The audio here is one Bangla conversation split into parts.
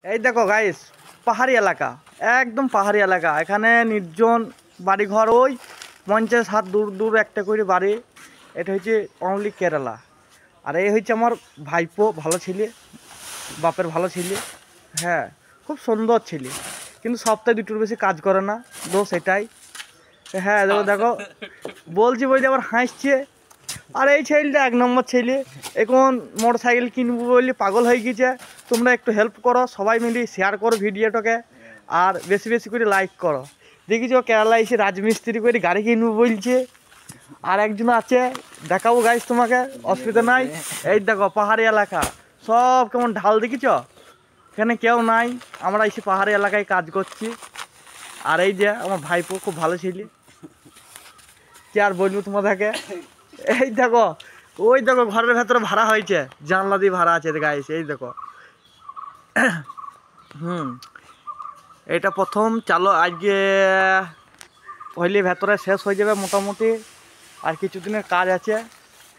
এই দেখো গাইস, পাহাড়ি এলাকা, একদম পাহাড়ি এলাকা। এখানে নির্জন বাড়িঘর, ওই 50 হাত দূর দূর একটা করে বাড়ি। এটা হচ্ছে অনলি কেরালা। আর এই হচ্ছে আমার ভাইপো, ভালো ছেলে, বাপের ভালো ছেলে। হ্যাঁ, খুব সুন্দর ছেলে, কিন্তু সপ্তাহে দুটোর বেশি কাজ করে না, দোষ এটাই। হ্যাঁ দেখো দেখো, বলছি বলছি আবার হাসছে। আর এই ছেলেটা 1 নম্বর ছেলে, এখন মোটর সাইকেল কিনবো বলে পাগল হয়ে গেছে। তোমরা একটু হেল্প করো, সবাই মিলে শেয়ার করো ভিডিওটাকে, আর বেশি বেশি করে লাইক করো। দেখিছো কেরালা এসে রাজমিস্ত্রি করে গাড়ি কিনবো বলছে। আর একজন আছে, দেখাবো গাইস তোমাকে, অসুবিধা নাই। এই দেখো পাহাড়ি এলাকা, সব কেমন ঢাল দেখিছ, এখানে কেউ নাই, আমরা এসে পাহাড়ি এলাকায় কাজ করছি। আর এই যে আমার ভাইপো, খুব ভালো ছেলে, কি আর বলবো তোমাদেরকে। এই দেখো, ওই দেখো ঘরের ভেতরে ভাড়া হয়েছে, জানলা দিয়ে ভাড়া আছে গাইস, এই দেখো। এটা প্রথম চালো, আজকে হইলে ভেতরে শেষ হয়ে যাবে মোটামুটি, আর কিছুদিনের কাজ আছে।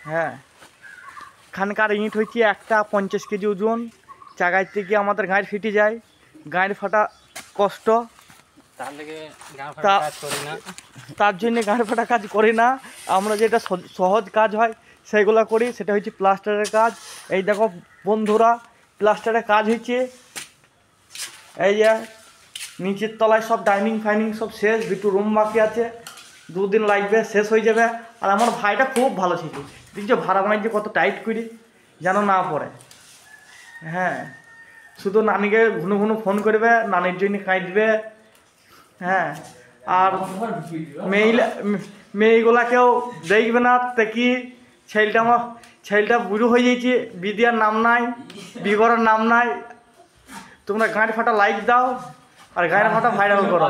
হ্যাঁ, এখানকার ইট হচ্ছে একটা 50 কেজি ওজন। চাগাই থেকে আমাদের গাঁড় ফিটে যায়, গাঁড় ফাটা কষ্ট, তার জন্য গাঁড় ফাটা কাজ করি না। আমরা যেটা সহজ কাজ হয় সেইগুলো করি, সেটা হচ্ছে প্লাস্টারের কাজ। এই দেখো বন্ধুরা, প্লাস্টারের কাজ হচ্ছে এই যে নিচের তলায় সব ডাইনিং ফাইনিং সব শেষ, দুটো রুম বাকি আছে, 2 দিন লাগবে, শেষ হয়ে যাবে। আর আমার ভাইটা খুব ভালো ছিল, দেখছো ভাড়া বাণিজ্য কত টাইট করি যেন না পড়ে। হ্যাঁ, শুধু নানিকে ঘুনো ঘুনো ফোন করবে, নানির জন্য কাঁদবে। হ্যাঁ, আর মেয়েগুলাকেও দেখবে না, দেখি ছেলেটা বুড়ো হয়ে গেছে, বিদিয়ার নাম নাই, বিগড়ের নাম নাই। তোমরা গাঁড় ফাটা লাইক দাও, আর গাঁড় ফাটা ভাইরাল করো।